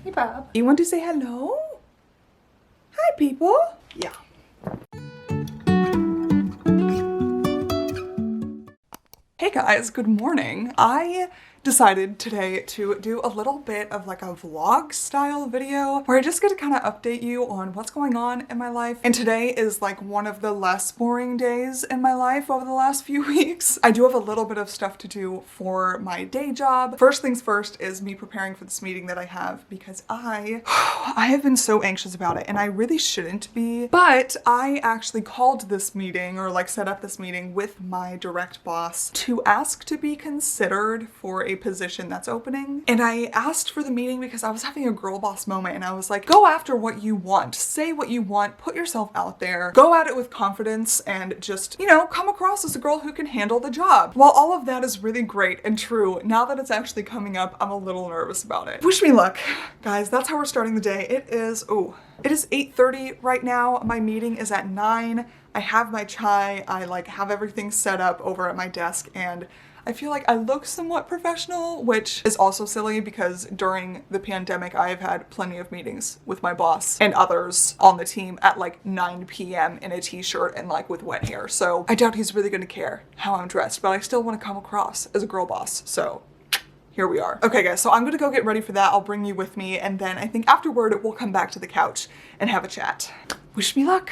Hey, Bob. You want to say hello? Hi, people. Yeah. Hey guys, good morning. I decided today to do a little bit of like a vlog style video where I just get to kind of update you on what's going on in my life. And today is like one of the less boring days in my life over the last few weeks. I do have a little bit of stuff to do for my day job. First things first is me preparing for this meeting that I have because I have been so anxious about it and I really shouldn't be, but I actually called this meeting or like set up this meeting with my direct boss to ask to be considered for a position that's opening. And I asked for the meeting because I was having a girl boss moment and I was like, go after what you want, say what you want, put yourself out there, go at it with confidence and just, you know, come across as a girl who can handle the job. While all of that is really great and true, now that it's actually coming up, I'm a little nervous about it. Wish me luck. Guys, that's how we're starting the day. It is 8:30 right now. My meeting is at 9. I have my chai. I like have everything set up over at my desk and I feel like I look somewhat professional, which is also silly because during the pandemic, I have had plenty of meetings with my boss and others on the team at like 9 p.m. in a t-shirt and like with wet hair. So I doubt he's really gonna care how I'm dressed, but I still wanna come across as a girl boss. So here we are. Okay guys, so I'm gonna go get ready for that. I'll bring you with me. And then I think afterward, we'll come back to the couch and have a chat. Wish me luck.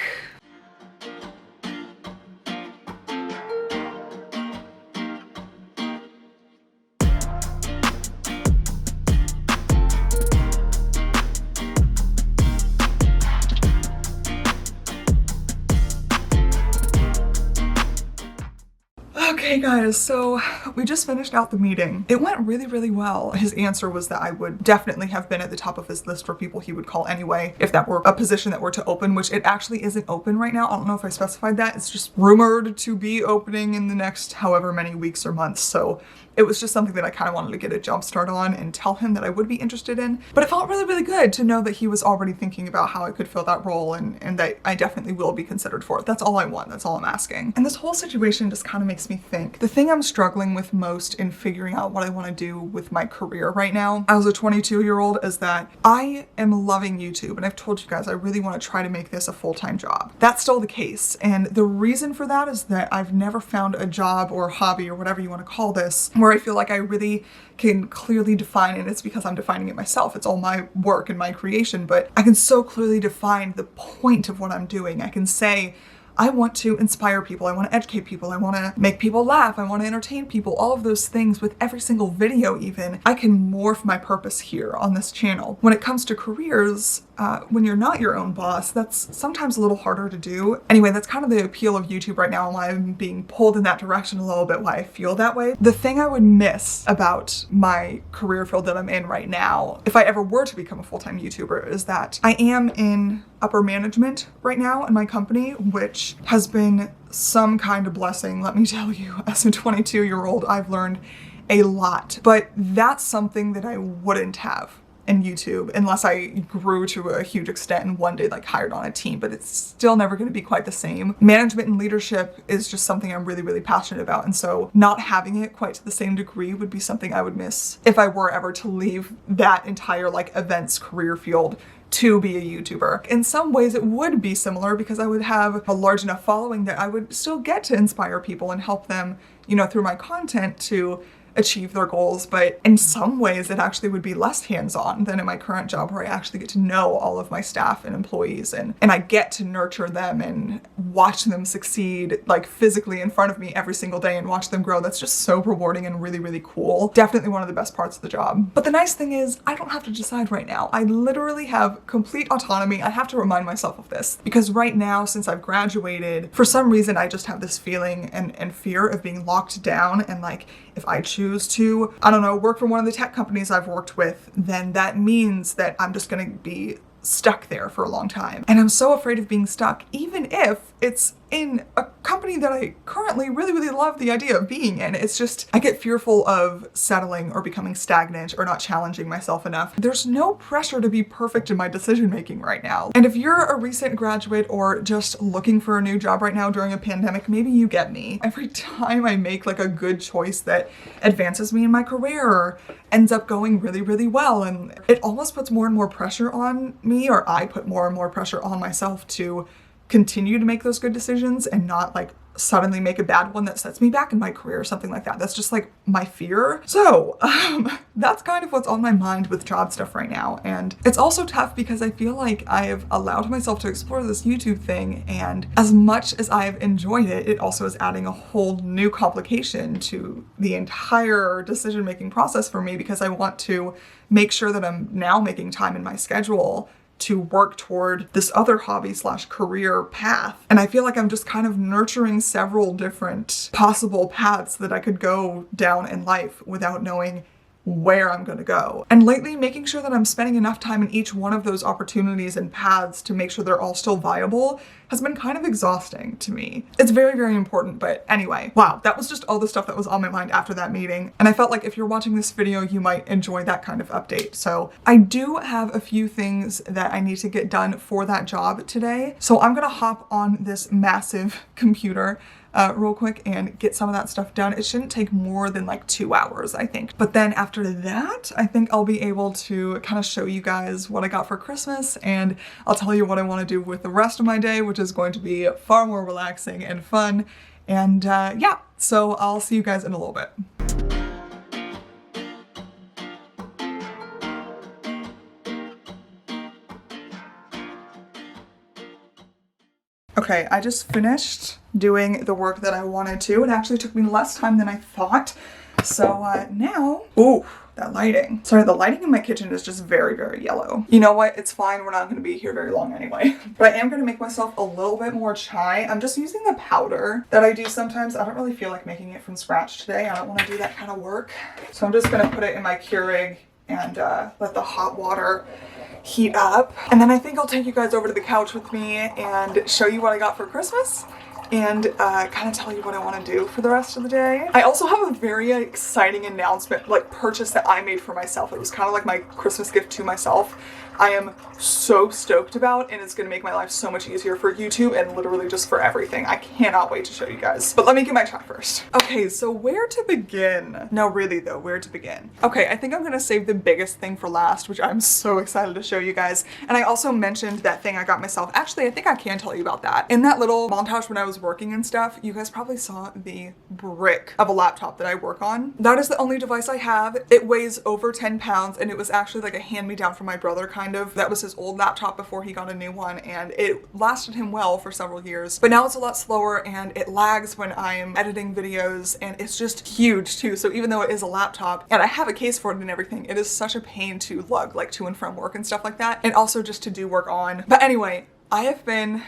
Okay guys, so we just finished out the meeting. It went really, really well. His answer was that I would definitely have been at the top of his list for people he would call anyway if that were a position that were to open, which it actually isn't open right now. I don't know if I specified that. It's just rumored to be opening in the next however many weeks or months. So it was just something that I kind of wanted to get a jump start on and tell him that I would be interested in. But it felt really, really good to know that he was already thinking about how I could fill that role and that I definitely will be considered for it. That's all I want. That's all I'm asking. And this whole situation just kind of makes me think. The thing I'm struggling with most in figuring out what I want to do with my career right now as a 22-year-old is that I am loving YouTube. And I've told you guys, I really want to try to make this a full-time job. That's still the case. And the reason for that is that I've never found a job or hobby or whatever you want to call this where I feel like I really can clearly define it. It's because I'm defining it myself. It's all my work and my creation, but I can so clearly define the point of what I'm doing. I can say, I want to inspire people. I want to educate people. I want to make people laugh. I want to entertain people. All of those things with every single video even. I can morph my purpose here on this channel. When it comes to careers, when you're not your own boss, that's sometimes a little harder to do. Anyway, that's kind of the appeal of YouTube right now and why I'm being pulled in that direction a little bit, why I feel that way. The thing I would miss about my career field that I'm in right now, if I ever were to become a full-time YouTuber, is that I am in upper management right now in my company, which has been some kind of blessing, let me tell you. As a 22-year-old, I've learned a lot, but that's something that I wouldn't have in YouTube unless I grew to a huge extent and one day like hired on a team, but it's still never going to be quite the same. Management and leadership is just something I'm really, really passionate about. And so not having it quite to the same degree would be something I would miss if I were ever to leave that entire like events career field to be a YouTuber. In some ways it would be similar because I would have a large enough following that I would still get to inspire people and help them, you know, through my content to achieve their goals, but in some ways it actually would be less hands-on than in my current job where I actually get to know all of my staff and employees and I get to nurture them and watch them succeed like physically in front of me every single day and watch them grow. That's just so rewarding and really, really cool. Definitely one of the best parts of the job. But the nice thing is I don't have to decide right now. I literally have complete autonomy. I have to remind myself of this because right now, since I've graduated, for some reason I just have this feeling and fear of being locked down and like if I choose to, I don't know, work for one of the tech companies I've worked with, then that means that I'm just gonna be stuck there for a long time. And I'm so afraid of being stuck, even if it's in a company that I currently really, really love the idea of being in. It's just, I get fearful of settling or becoming stagnant or not challenging myself enough. There's no pressure to be perfect in my decision making right now. And if you're a recent graduate or just looking for a new job right now during a pandemic, maybe you get me. Every time I make like a good choice that advances me in my career, ends up going really, really well. And it almost puts more and more pressure on me, or I put more and more pressure on myself to continue to make those good decisions and not like suddenly make a bad one that sets me back in my career or something like that. That's just like my fear. So that's kind of what's on my mind with job stuff right now. And it's also tough because I feel like I've allowed myself to explore this YouTube thing, and as much as I've enjoyed it, it also is adding a whole new complication to the entire decision-making process for me, because I want to make sure that I'm now making time in my schedule to work toward this other hobby / career path. And I feel like I'm just kind of nurturing several different possible paths that I could go down in life without knowing where I'm gonna go. And lately, making sure that I'm spending enough time in each one of those opportunities and paths to make sure they're all still viable has been kind of exhausting to me. It's very, very important, but anyway, wow, that was just all the stuff that was on my mind after that meeting. And I felt like if you're watching this video, you might enjoy that kind of update. So I do have a few things that I need to get done for that job today. So I'm gonna hop on this massive computer real quick and get some of that stuff done. It shouldn't take more than like 2 hours, I think. But then after that, I think I'll be able to kind of show you guys what I got for Christmas, and I'll tell you what I want to do with the rest of my day, which is going to be far more relaxing and fun. And yeah, so I'll see you guys in a little bit. Okay, I just finished doing the work that I wanted to. It actually took me less time than I thought. So now, ooh, that lighting. Sorry, the lighting in my kitchen is just very, very yellow. You know what? It's fine. We're not going to be here very long anyway. But I am going to make myself a little bit more chai. I'm just using the powder that I do sometimes. I don't really feel like making it from scratch today. I don't want to do that kind of work. So I'm just going to put it in my Keurig and let the hot water heat up. And then I think I'll take you guys over to the couch with me and show you what I got for Christmas and kind of tell you what I want to do for the rest of the day. I also have a very exciting announcement, like purchase that I made for myself. It was kind of like my Christmas gift to myself. I am so stoked about, and it's gonna make my life so much easier for YouTube and literally just for everything. I cannot wait to show you guys. But let me get my chai first. Okay, so where to begin? No, really though, where to begin? Okay, I think I'm gonna save the biggest thing for last, which I'm so excited to show you guys. And I also mentioned that thing I got myself. Actually, I think I can tell you about that. In that little montage when I was working and stuff, you guys probably saw the brick of a laptop that I work on. That is the only device I have. It weighs over 10 pounds, and it was actually like a hand-me-down from my brother, kind of. That was his old laptop before he got a new one, and it lasted him well for several years. But now it's a lot slower, and it lags when I'm editing videos, and it's just huge too. So even though it is a laptop, and I have a case for it and everything, it is such a pain to lug like to and from work and stuff like that, and also just to do work on. But anyway, I have been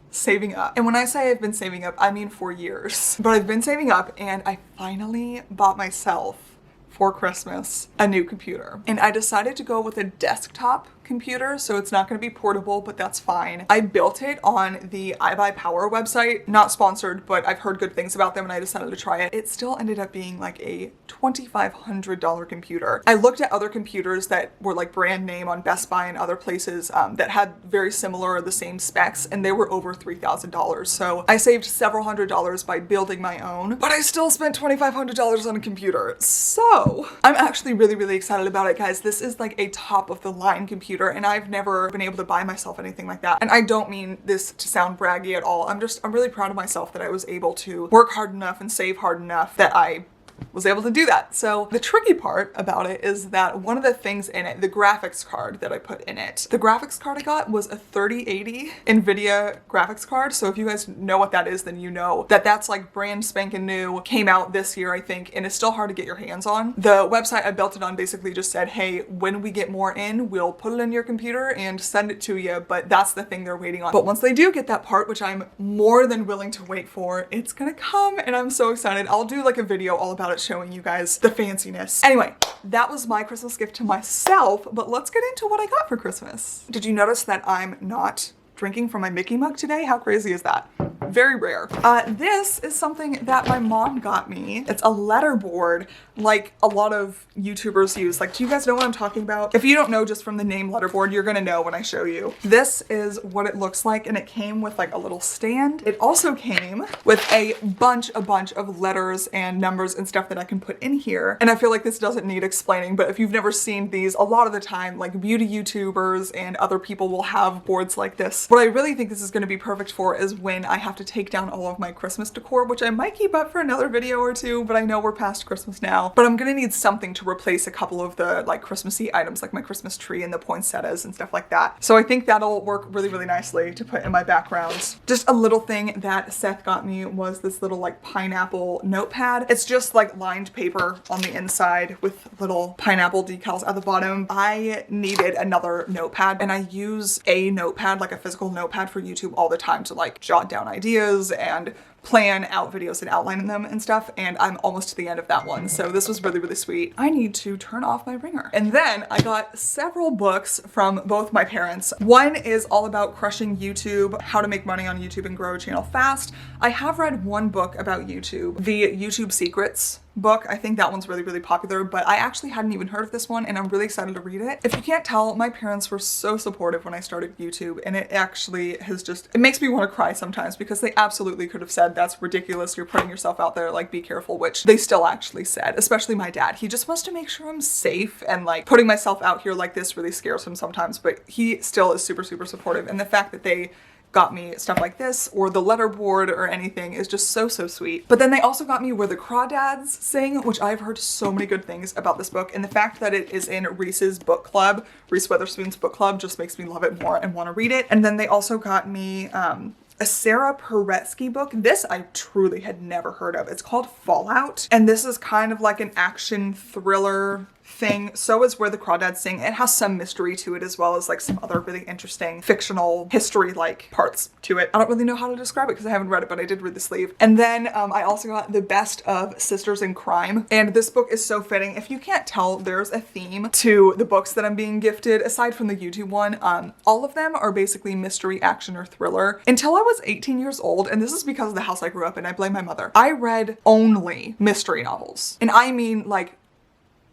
saving up. And when I say I've been saving up, I mean for years. But I've been saving up, and I finally bought myself for Christmas a new computer. And I decided to go with a desktop computer, so it's not going to be portable, but that's fine. I built it on the iBuyPower website, not sponsored, but I've heard good things about them and I decided to try it. It still ended up being like a $2,500 computer. I looked at other computers that were like brand name on Best Buy and other places that had very similar or the same specs, and they were over $3,000. So I saved several $100s by building my own, but I still spent $2,500 on a computer. So I'm actually really, really excited about it, guys. This is like a top of the line computer, and I've never been able to buy myself anything like that. And I don't mean this to sound braggy at all. I'm really proud of myself that I was able to work hard enough and save hard enough that I was able to do that. So the tricky part about it is that one of the things in it, the graphics card that I put in it, the graphics card I got was a 3080 NVIDIA graphics card. So if you guys know what that is, then you know that that's like brand spanking new, came out this year, I think, and it's still hard to get your hands on. The website I built it on basically just said, hey, when we get more in, we'll put it in your computer and send it to you, but that's the thing they're waiting on. But once they do get that part, which I'm more than willing to wait for, it's gonna come, and I'm so excited. I'll do like a video all about it showing you guys the fanciness. Anyway, that was my Christmas gift to myself, but let's get into what I got for Christmas. Did you notice that I'm not drinking from my Mickey mug today? How crazy is that? very rare. This is something that my mom got me. It's a letterboard like a lot of YouTubers use. Like, do you guys know what I'm talking about? If you don't know just from the name letterboard, you're gonna know when I show you. This is what it looks like, and it came with like a little stand. It also came with a bunch of letters and numbers and stuff that I can put in here. And I feel like this doesn't need explaining, but if you've never seen these, a lot of the time, like beauty YouTubers and other people will have boards like this. What I really think this is gonna be perfect for is when I have to take down all of my Christmas decor, which I might keep up for another video or two, but I know we're past Christmas now. But I'm gonna need something to replace a couple of the like Christmassy items, like my Christmas tree and the poinsettias and stuff like that. So I think that'll work really, really nicely to put in my backgrounds. Just a little thing that Seth got me was this little like pineapple notepad. It's just like lined paper on the inside with little pineapple decals at the bottom. I needed another notepad, and I use a notepad, like a physical notepad for YouTube all the time to like jot down ideas and plan out videos and outline them and stuff, and I'm almost to the end of that one, so this was really, really sweet. I need to turn off my ringer. And then I got several books from both my parents. One is all about crushing YouTube, how to make money on YouTube and grow a channel fast. I have read one book about YouTube, the YouTube Secrets book. I think that one's really, really popular, but I actually hadn't even heard of this one, and I'm really excited to read it. If you can't tell, my parents were so supportive when I started YouTube, and it actually has just, it makes me want to cry sometimes, because they absolutely could have said, that's ridiculous, you're putting yourself out there, like, be careful, which they still actually said, especially my dad. He just wants to make sure I'm safe, and like putting myself out here like this really scares him sometimes, but he still is super, super supportive. And the fact that they got me stuff like this or the letterboard or anything is just so, so sweet. But then they also got me Where the Crawdads Sing, which I've heard so many good things about this book, and the fact that it is in Reese's book club, Reese Witherspoon's book club, just makes me love it more and want to read it. And then they also got me a Sarah Paretsky book. This I truly had never heard of. It's called Fallout, and this is kind of like an action thriller thing. So is Where the Crawdads Sing. It has some mystery to it, as well as like some other really interesting fictional history like parts to it. I don't really know how to describe it because I haven't read it, but I did read the sleeve. And then I also got The Best of Sisters in Crime, and this book is so fitting. If you can't tell, there's a theme to the books that I'm being gifted. Aside from the YouTube one, all of them are basically mystery, action, or thriller. Until I was 18 years old, and this is because of the house I grew up in, I blame my mother, I read only mystery novels. And I mean like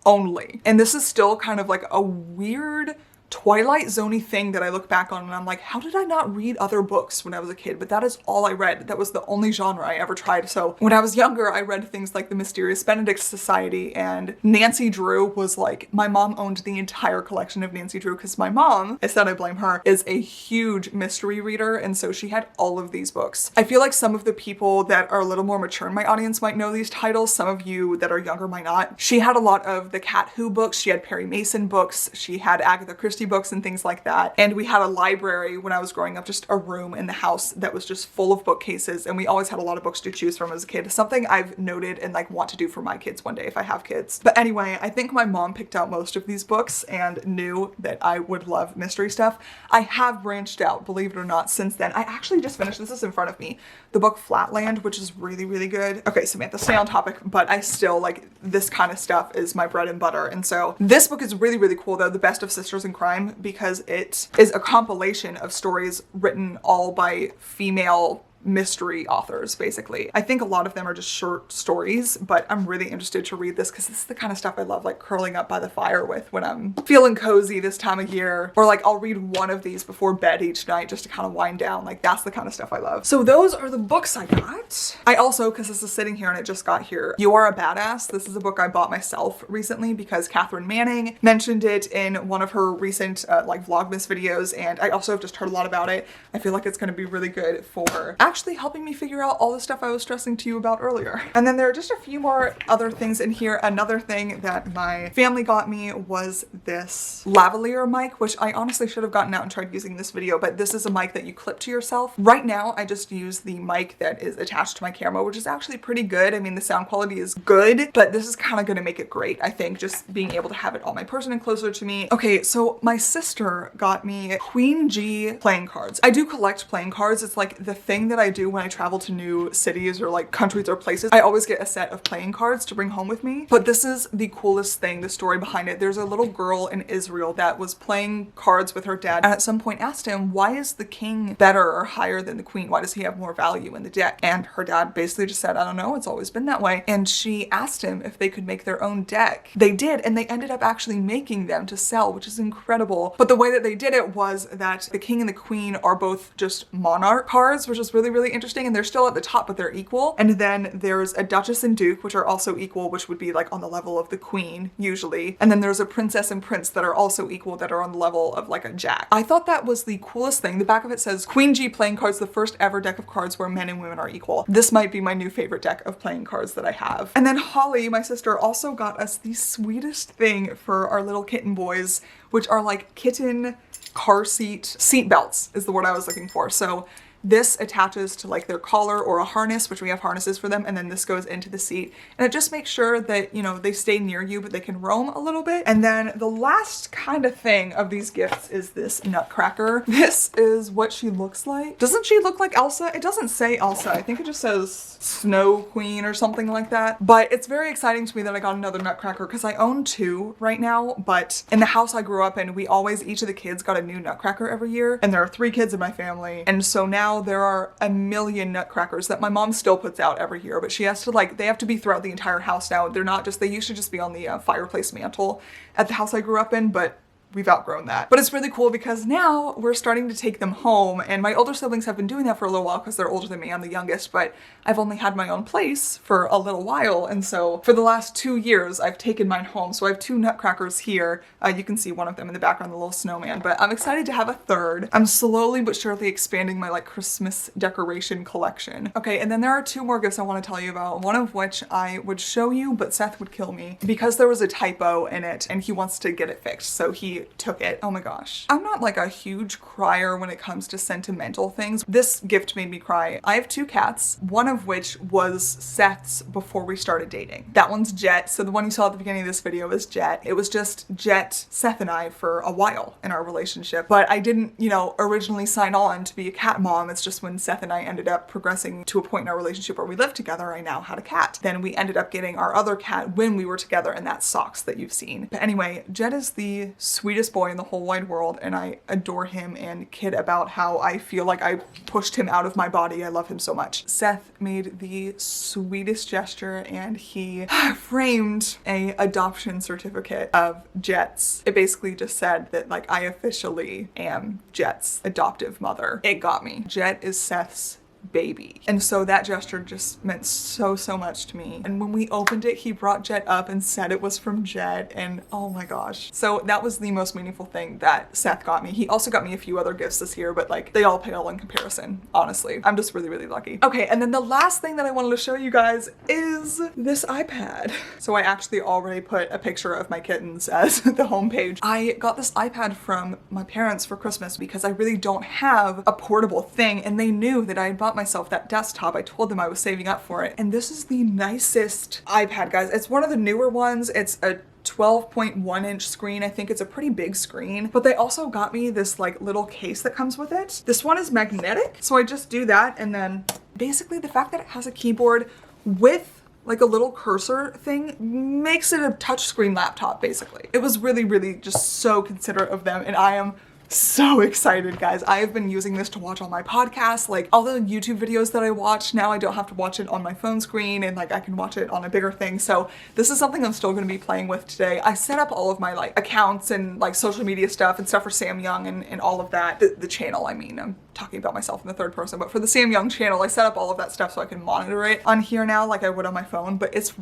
only. And this is still kind of like a weird Twilight Zone-y thing that I look back on and I'm like, how did I not read other books when I was a kid? But that is all I read. That was the only genre I ever tried. So when I was younger, I read things like The Mysterious Benedict Society, and Nancy Drew was like, my mom owned the entire collection of Nancy Drew because my mom, I said I blame her, is a huge mystery reader, and so she had all of these books. I feel like some of the people that are a little more mature in my audience might know these titles. Some of you that are younger might not. She had a lot of the Cat Who books. She had Perry Mason books. She had Agatha Christie books and things like that. And we had a library when I was growing up, just a room in the house that was just full of bookcases, and we always had a lot of books to choose from as a kid. Something I've noted and like want to do for my kids one day if I have kids. But anyway, I think my mom picked out most of these books and knew that I would love mystery stuff. I have branched out, believe it or not, since then. I actually just finished, this is in front of me, the book Flatland, which is really, really good. Okay, Samantha, stay on topic, but I still like this kind of stuff is my bread and butter. And so this book is really, really cool though, The Best of Sisters in Crime, because it is a compilation of stories written all by female mystery authors, basically. I think a lot of them are just short stories, but I'm really interested to read this because this is the kind of stuff I love, like curling up by the fire with when I'm feeling cozy this time of year, or like I'll read one of these before bed each night just to kind of wind down. Like that's the kind of stuff I love. So those are the books I got. I also, because this is sitting here and it just got here, You Are a Badass. This is a book I bought myself recently because Catherine Manning mentioned it in one of her recent like Vlogmas videos, and I also have just heard a lot about it. I feel like it's going to be really good for actually helping me figure out all the stuff I was stressing to you about earlier. And then there are just a few more other things in here. Another thing that my family got me was this lavalier mic, which I honestly should have gotten out and tried using this video, but this is a mic that you clip to yourself. Right now, I just use the mic that is attached to my camera, which is actually pretty good. I mean, the sound quality is good, but this is kind of going to make it great, I think, just being able to have it on my person and closer to me. Okay, so my sister got me Queen G playing cards. I do collect playing cards. It's like the thing that that I do when I travel to new cities or like countries or places. I always get a set of playing cards to bring home with me. But this is the coolest thing, the story behind it. There's a little girl in Israel that was playing cards with her dad and at some point asked him, why is the king better or higher than the queen? Why does he have more value in the deck? And her dad basically just said, I don't know, it's always been that way. And she asked him if they could make their own deck. They did, and they ended up actually making them to sell, which is incredible. But the way that they did it was that the king and the queen are both just monarch cards, which is really, really interesting. And they're still at the top, but they're equal. And then there's a duchess and duke, which are also equal, which would be like on the level of the queen usually. And then there's a princess and prince that are also equal, that are on the level of like a jack. I thought that was the coolest thing. The back of it says Queen G playing cards, the first ever deck of cards where men and women are equal. This might be my new favorite deck of playing cards that I have. And then Holly, my sister, also got us the sweetest thing for our little kitten boys, which are like kitten car seat belts is the word I was looking for. So this attaches to like their collar or a harness, which we have harnesses for them, and then this goes into the seat. And it just makes sure that, you know, they stay near you, but they can roam a little bit. And then the last kind of thing of these gifts is this nutcracker. This is what she looks like. Doesn't she look like Elsa? It doesn't say Elsa. I think it just says Snow Queen or something like that. But it's very exciting to me that I got another nutcracker because I own two right now, but in the house I grew up in, we always, each of the kids got a new nutcracker every year. And there are 3 kids in my family. And so now there are a million nutcrackers that my mom still puts out every year, but she has to like, they have to be throughout the entire house now. They're not just, they used to just be on the fireplace mantle at the house I grew up in, but we've outgrown that. But it's really cool because now we're starting to take them home, and my older siblings have been doing that for a little while because they're older than me. I'm the youngest, but I've only had my own place for a little while. And so for the last 2 years, I've taken mine home. So I have 2 nutcrackers here. You can see one of them in the background, the little snowman, but I'm excited to have a third. I'm slowly but surely expanding my like Christmas decoration collection. Okay, and then there are 2 more gifts I want to tell you about, one of which I would show you, but Seth would kill me because there was a typo in it and he wants to get it fixed. So he took it. Oh my gosh. I'm not like a huge crier when it comes to sentimental things. This gift made me cry. I have 2 cats, one of which was Seth's before we started dating. That one's Jet. So the one you saw at the beginning of this video is Jet. It was just Jet, Seth, and I for a while in our relationship, but I didn't, you know, originally sign on to be a cat mom. It's just when Seth and I ended up progressing to a point in our relationship where we lived together, I now had a cat. Then we ended up getting our other cat when we were together, and that's Xoxo that you've seen. But anyway, Jet is the sweetest boy in the whole wide world, and I adore him and kid about how I feel like I pushed him out of my body. I love him so much. Seth made the sweetest gesture and he framed a adoption certificate of Jet's. It basically just said that like I officially am Jet's adoptive mother. It got me. Jet is Seth's baby. And so that gesture just meant so much to me. And when we opened it, he brought Jet up and said it was from Jet, and oh my gosh. So that was the most meaningful thing that Seth got me. He also got me a few other gifts this year, but like they all pale in comparison, honestly. I'm just really lucky. Okay, and then the last thing that I wanted to show you guys is this iPad. So I actually already put a picture of my kittens as the homepage. I got this iPad from my parents for Christmas because I really don't have a portable thing, and they knew that I had bought myself that desktop. I told them I was saving up for it. And this is the nicest iPad, guys. It's one of the newer ones. It's a 12.1 inch screen. I think it's a pretty big screen, but they also got me this like little case that comes with it. This one is magnetic. So I just do that. And then basically the fact that it has a keyboard with like a little cursor thing makes it a touchscreen laptop, basically. It was really just so considerate of them. And I am so excited, guys. I have been using this to watch all my podcasts, like all the YouTube videos that I watch. Now I don't have to watch it on my phone screen, and like I can watch it on a bigger thing. So this is something I'm still going to be playing with today. I set up all of my like accounts and like social media stuff and stuff for Sam Young and all of that. The channel, I mean, I'm talking about myself in the third person, but for the Sam Young channel, I set up all of that stuff so I can monitor it on here now like I would on my phone, but it's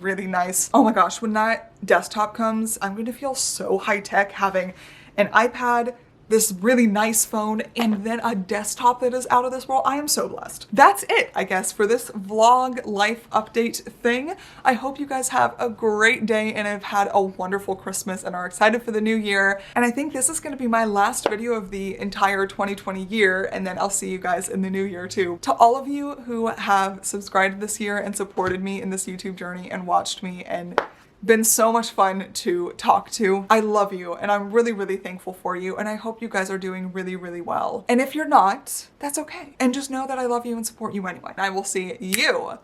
really nice. Oh my gosh, when that desktop comes, I'm going to feel so high tech having an iPad, this really nice phone, and then a desktop that is out of this world. I am so blessed. That's it, I guess, for this vlog life update thing. I hope you guys have a great day and have had a wonderful Christmas and are excited for the new year. And I think this is going to be my last video of the entire 2020 year, and then I'll see you guys in the new year too. To all of you who have subscribed this year and supported me in this YouTube journey and watched me and been so much fun to talk to. I love you and I'm really, really thankful for you. And I hope you guys are doing really, really well. And if you're not, that's okay. And just know that I love you and support you anyway. I will see you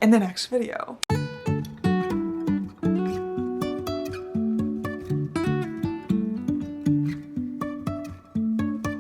in the next video.